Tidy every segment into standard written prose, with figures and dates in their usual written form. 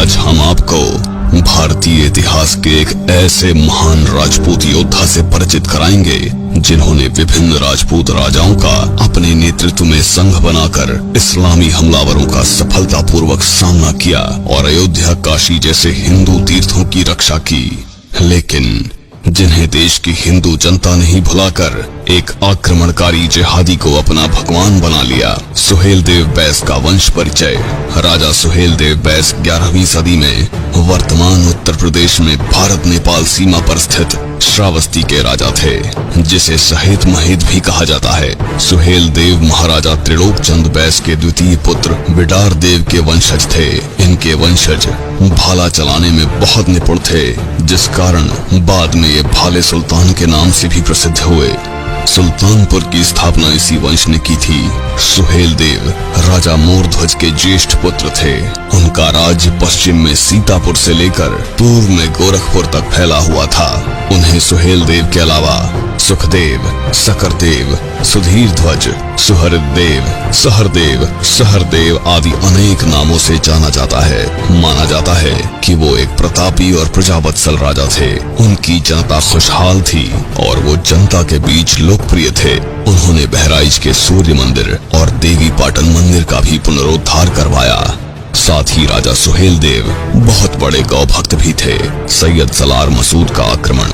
आज हम आपको भारतीय इतिहास के एक ऐसे महान राजपूत योद्धा से परिचित कराएंगे जिन्होंने विभिन्न राजपूत राजाओं का अपने नेतृत्व में संघ बनाकर इस्लामी हमलावरों का सफलतापूर्वक सामना किया और अयोध्या, काशी जैसे हिंदू तीर्थों की रक्षा की। लेकिन जिन्हें देश की हिंदू जनता ने ही भुलाकर एक आक्रमणकारी जिहादी को अपना भगवान बना लिया। सुहेल देव बैस का वंश परिचय। राजा सुहेल देव बैस 11वीं सदी में वर्तमान उत्तर प्रदेश में भारत नेपाल सीमा पर स्थित श्रावस्ती के राजा थे, जिसे सहेत महेत भी कहा जाता है। सुहेल देव महाराजा त्रिलोक चंद बैस के द्वितीय पुत्र बिडार देव के वंशज थे। इनके वंशज भाला चलाने में बहुत निपुण थे, जिस कारण बाद में ये भाले सुल्तान के नाम से भी प्रसिद्ध हुए। सुल्तानपुर की स्थापना इसी वंश ने की थी। सुहेल देव राजा मोरध्वज के ज्येष्ठ पुत्र थे। उनका राज्य पश्चिम में सीतापुर से लेकर पूर्व में गोरखपुर तक फैला हुआ था। उन्हें सुहेल देव के अलावा सुखदेव, सकरदेव, सुधीर ध्वज, सुहृदेव, सहरदेव, सहरदेव आदि अनेक नामों से जाना जाता है। माना जाता है कि वो एक प्रतापी और प्रजावत्सल राजा थे। उनकी जनता खुशहाल थी और वो जनता के बीच लोकप्रिय थे। उन्होंने बहराइच के सूर्य मंदिर और देवी पाटन मंदिर का भी पुनरुद्धार करवाया। साथ ही राजा सुहेल देव बहुत बड़े गौ भक्त भी थे। सैयद सलार मसूद का आक्रमण।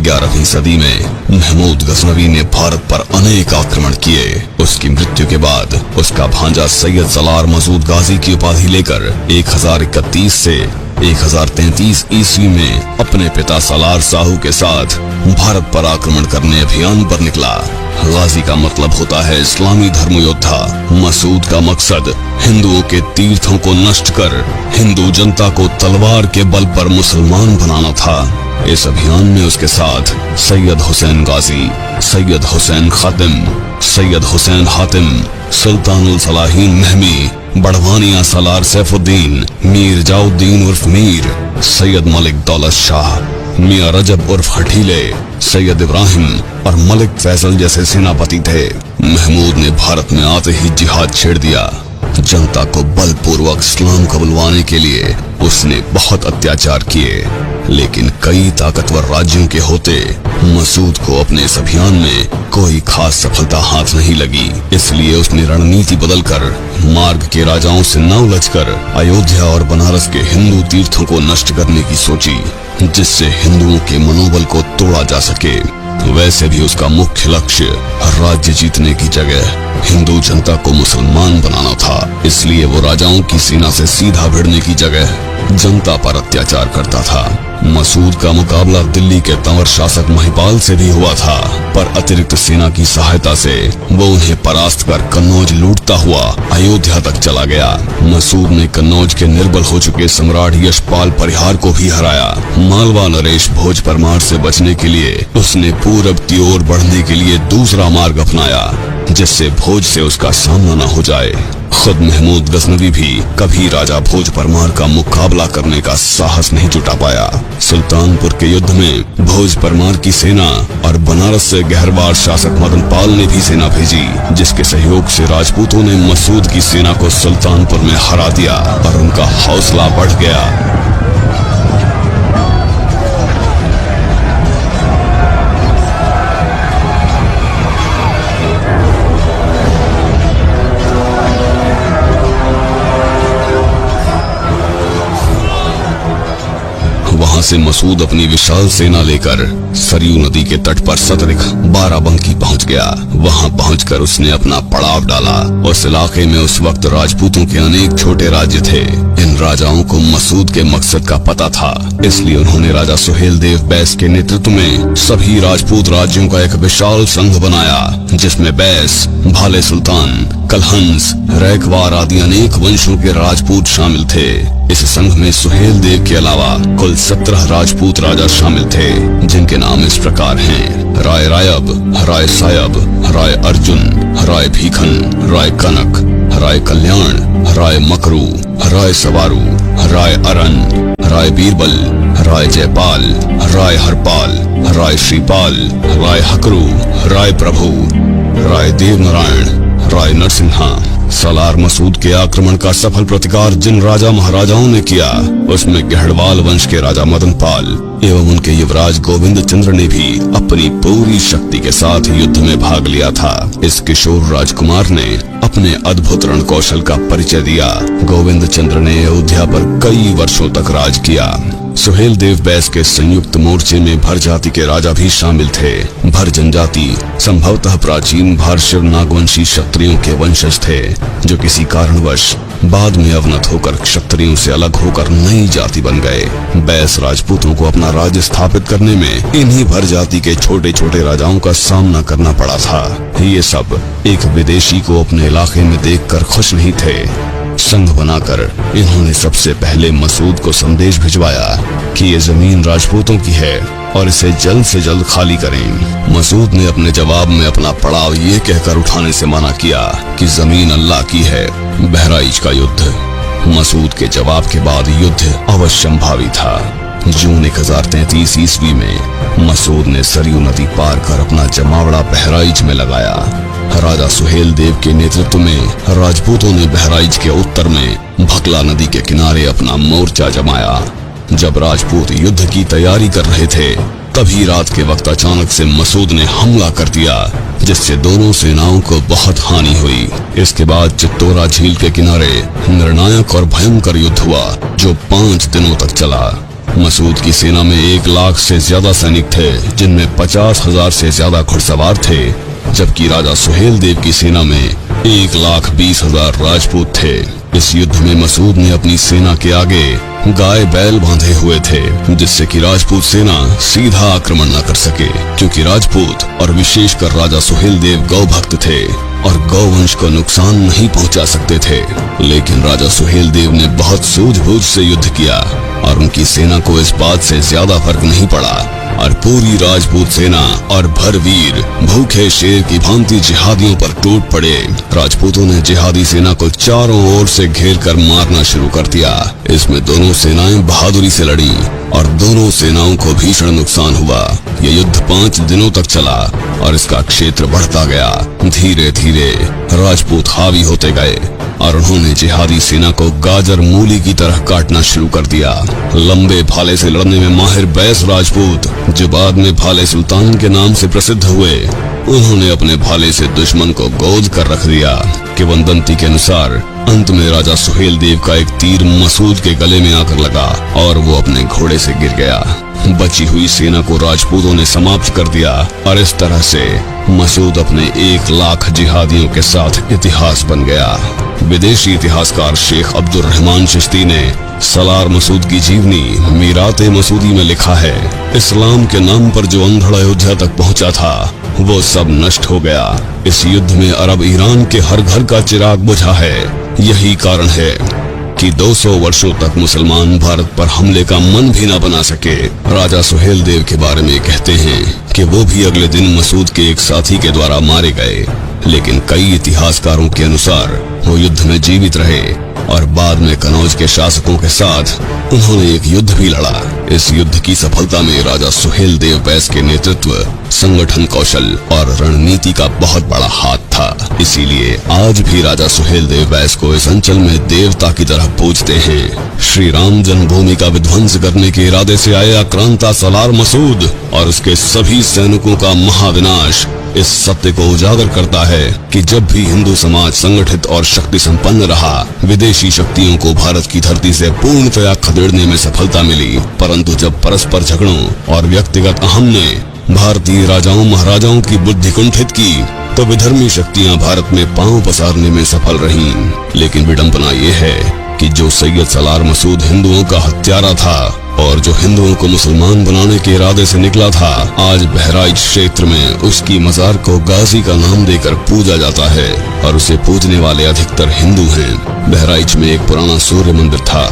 11वीं सदी में महमूद गजनवी ने भारत पर अनेक आक्रमण किए। उसकी मृत्यु के बाद उसका भांजा सैयद सलार मसूद गाजी की उपाधि लेकर 1031 से 1033 ईस्वी में अपने पिता सलार साहू के साथ भारत पर आक्रमण करने अभियान पर निकला। गाजी का मतलब होता है इस्लामी धर्म योद्धा। मसूद का मकसद हिंदुओं के तीर्थों को नष्ट कर हिंदू जनता को तलवार के बल पर मुसलमान बनाना था। इस अभियान में उसके साथ सैयद हुसैन गाजी, सैयद हुसैन खातिम, सैयद हुसैन हातिम, सुल्तानुल सलाहीन महमी, बड़वानिया सलार सैफुद्दीन, मीर जाउद्दीन उर्फ मीर, सैयद मलिक दौलत शाह, मियां रजब उर्फ हठीले, सैयद इब्राहिम और मलिक फैसल जैसे सेनापति थे। महमूद ने भारत में आते ही जिहाद छेड़ दिया। जनता को बलपूर्वक इस्लाम कबूलवाने के लिए उसने बहुत अत्याचार किए, लेकिन कई ताकतवर राज्यों के होते मसूद को अपने इस अभियान में कोई खास सफलता हाथ नहीं लगी। इसलिए उसने रणनीति बदलकर मार्ग के राजाओं से न उलझकर अयोध्या और बनारस के हिंदू तीर्थों को नष्ट करने की सोची, जिससे हिंदुओं के मनोबल को तोड़ा जा सके। वैसे भी उसका मुख्य लक्ष्य राज्य जीतने की जगह हिंदू जनता को मुसलमान बनाना था। इसलिए वो राजाओं की सेना से सीधा भिड़ने की जगह जनता पर अत्याचार करता था। मसूद का मुकाबला दिल्ली के तंवर शासक महिपाल से भी हुआ था, पर अतिरिक्त सेना की सहायता से वो उन्हें परास्त कर कन्नौज लूटता हुआ अयोध्या तक चला गया। मसूद ने कन्नौज के निर्बल हो चुके सम्राट यशपाल परिहार को भी हराया। मालवा नरेश भोज परमार से बचने के लिए उसने पूरब की ओर बढ़ने के लिए दूसरा मार्ग अपनाया, जिससे भोज से उसका सामना न हो जाए। खुद महमूद गजनवी भी कभी राजा भोज परमार का मुकाबला करने का साहस नहीं जुटा पाया। सुल्तानपुर के युद्ध में भोज परमार की सेना और बनारस से गहरवार शासक मदनपाल ने भी सेना भेजी, जिसके सहयोग से राजपूतों ने मसूद की सेना को सुल्तानपुर में हरा दिया और उनका हौसला बढ़ गया। वहां से मसूद अपनी विशाल सेना लेकर सरयू नदी के तट पर सतरिख बाराबंकी पहुंच गया। वहां पहुंचकर उसने अपना पड़ाव डाला। उस इलाके में उस वक्त राजपूतों के अनेक छोटे राज्य थे। इन राजाओं को मसूद के मकसद का पता था, इसलिए उन्होंने राजा सुहेल देव बैस के नेतृत्व में सभी राजपूत राज्यों का एक विशाल संघ बनाया, जिसमें बैस, भाले सुल्तान, कलहंस, रैकवार आदि अनेक वंशों के राजपूत शामिल थे। इस संघ में सुहेल देव के अलावा कुल 17 राजपूत राजा शामिल थे, जिनके नाम इस प्रकार हैं: राय रायब, राय सायब, राय अर्जुन, राय भीखन, राय कनक, राय कल्याण, राय मकरू, राय सवारू, राय अरन, राय बीरबल, राय जयपाल, राय हरपाल, राय श्रीपाल, राय हकरू, राय प्रभु, राय देवनारायण, राय नरसिम्हा। सलार मसूद के आक्रमण का सफल प्रतिकार जिन राजा महाराजाओं ने किया, उसमें गढ़वाल वंश के राजा मदनपाल एवं उनके युवराज गोविंद चंद्र ने भी अपनी पूरी शक्ति के साथ युद्ध में भाग लिया था। इस किशोर राजकुमार ने अपने अद्भुत रण कौशल का परिचय दिया। गोविंद चंद्र ने अयोध्या पर कई वर्षों तक राज किया। सुहेल देव बैस के संयुक्त मोर्चे में भर जाति के राजा भी शामिल थे। भर जनजाति संभवतः प्राचीन भारशिव नागवंशी क्षत्रियों के वंशज थे, जो किसी कारणवश बाद में अवनत होकर क्षत्रियों से अलग होकर नई जाति बन गए। बैस राजपूतों को अपना राज्य स्थापित करने में इन्हीं भर जाति के छोटे छोटे राजाओं का सामना करना पड़ा था। ये सब एक विदेशी को अपने इलाके में देखकर खुश नहीं थे। संघ बनाकर इन्होंने सबसे पहले मसूद को संदेश भिजवाया कि ये जमीन राजपूतों की है और इसे जल्द से जल्द खाली करें। मसूद ने अपने जवाब में अपना पड़ाव ये कहकर उठाने से मना किया कि जमीन अल्लाह की है। बहराइच का युद्ध। मसूद के जवाब के बाद युद्ध अवश्यंभावी था। जून 1033 ईस्वी में मसूद ने सरयू नदी पार कर अपना जमावड़ा बहराइच में लगाया। राजा सुहेल देव के नेतृत्व में राजपूतों ने बहराइच के उत्तर में भकला नदी के किनारे अपना मोर्चा जमाया। जब राजपूत युद्ध की तैयारी कर रहे थे, तभी रात के वक्त अचानक से मसूद ने हमला कर दिया, जिससे दोनों सेनाओं को बहुत हानि हुई। इसके बाद चित्तौरा झील के किनारे निर्णायक और भयंकर युद्ध हुआ, जो 5 दिनों तक चला। मसूद की सेना में 1 लाख से ज्यादा सैनिक थे, जिनमें 50,000 से ज्यादा घुड़सवार थे, जबकि राजा सुहेल देव की सेना में 1,20,000 राजपूत थे। इस युद्ध में मसूद ने अपनी सेना के आगे गाय बैल बांधे हुए थे, जिससे कि राजपूत सेना सीधा आक्रमण न कर सके, क्योंकि राजपूत और विशेषकर राजा सुहेल देव गौ भक्त थे और गौवंश को नुकसान नहीं पहुंचा सकते थे। लेकिन राजा सुहेल देव ने बहुत सूझबूझ से युद्ध किया और उनकी सेना को इस बात से ज्यादा फर्क नहीं पड़ा और पूरी राजपूत सेना और भरवीर भूखे शेर की भांति जिहादियों पर टूट पड़े। राजपूतों ने जिहादी सेना को चारों ओर से घेर कर मारना शुरू कर दिया। इसमें दोनों सेनाएं बहादुरी से लड़ी और दोनों सेनाओं को भीषण नुकसान हुआ। यह युद्ध 5 दिनों तक चला और इसका क्षेत्र बढ़ता गया। धीरे धीरे राजपूत हावी होते गए और उन्होंने जिहादी सेना को गाजर मूली की तरह काटना शुरू कर दिया। लंबे भाले से लड़ने में माहिर बैस राजपूत, जो बाद में भाले सुल्तान के नाम से प्रसिद्ध हुए, उन्होंने अपने भाले से दुश्मन को गोद कर रख दिया। किंवदंती के अनुसार अंत में राजा सुहेल देव का एक तीर मसूद के गले में आकर लगा और वो अपने घोड़े से गिर गया। बची हुई सेना को राजपूतों ने समाप्त कर दिया और इस तरह से मसूद अपने 1 लाख जिहादियों के साथ इतिहास बन गया। विदेशी इतिहासकार शेख अब्दुल रहमान चिश्ती ने सलार मसूद की जीवनी मीराते मसूदी में लिखा है, इस्लाम के नाम पर जो अंधड़ अयोध्या तक पहुंचा था, वो सब नष्ट हो गया। इस युद्ध में अरब ईरान के हर घर का चिराग बुझा है। यही कारण है कि 200 वर्षों तक मुसलमान भारत पर हमले का मन भी न बना सके। राजा सुहेल देव के बारे में कहते हैं कि वो भी अगले दिन मसूद के एक साथी के द्वारा मारे गए, लेकिन कई इतिहासकारों के अनुसार वो युद्ध में जीवित रहे और बाद में कनौज के शासकों के साथ उन्होंने एक युद्ध भी लड़ा। इस युद्ध की सफलता में राजा सुहेल देव बैस के नेतृत्व, संगठन कौशल और रणनीति का बहुत बड़ा हाथ था। इसीलिए आज भी राजा सुहेल देव बैस को इस अंचल में देवता की तरह पूजते हैं। श्री राम जन्मभूमि का विध्वंस करने के इरादे से आए आक्रांता सलार मसूद और उसके सभी सैनिकों का महाविनाश इस सत्य को उजागर करता है कि जब भी हिंदू समाज संगठित और शक्ति संपन्न रहा, विदेशी शक्तियों को भारत की धरती से पूर्णतया खदेड़ने में सफलता मिली। परंतु जब परस्पर झगड़ों और व्यक्तिगत अहम ने भारतीय राजाओं महाराजाओं की बुद्धि कुंठित की, तो विधर्मी शक्तियां भारत में पांव पसारने में सफल रहीं। लेकिन विडंबना ये है कि जो सैयद सलार मसूद हिंदुओं का हत्यारा था और जो हिंदुओं को मुसलमान बनाने के इरादे से निकला था, आज बहराइच क्षेत्र में उसकी मजार को गाजी का नाम देकर पूजा जाता है और उसे पूजने वाले अधिकतर हिंदू हैं। बहराइच में एक पुराना सूर्य मंदिर था,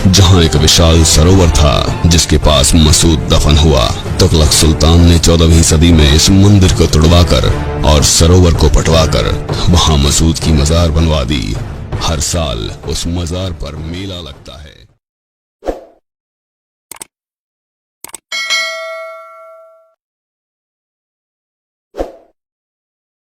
जहां एक विशाल सरोवर था जिसके पास मसूद दफन हुआ। तुगलक सुल्तान ने 14वीं सदी में इस मंदिर को तुड़वाकर और सरोवर को पटवाकर वहां मसूद की मजार बनवा दी। हर साल उस मजार पर मेला लगता है।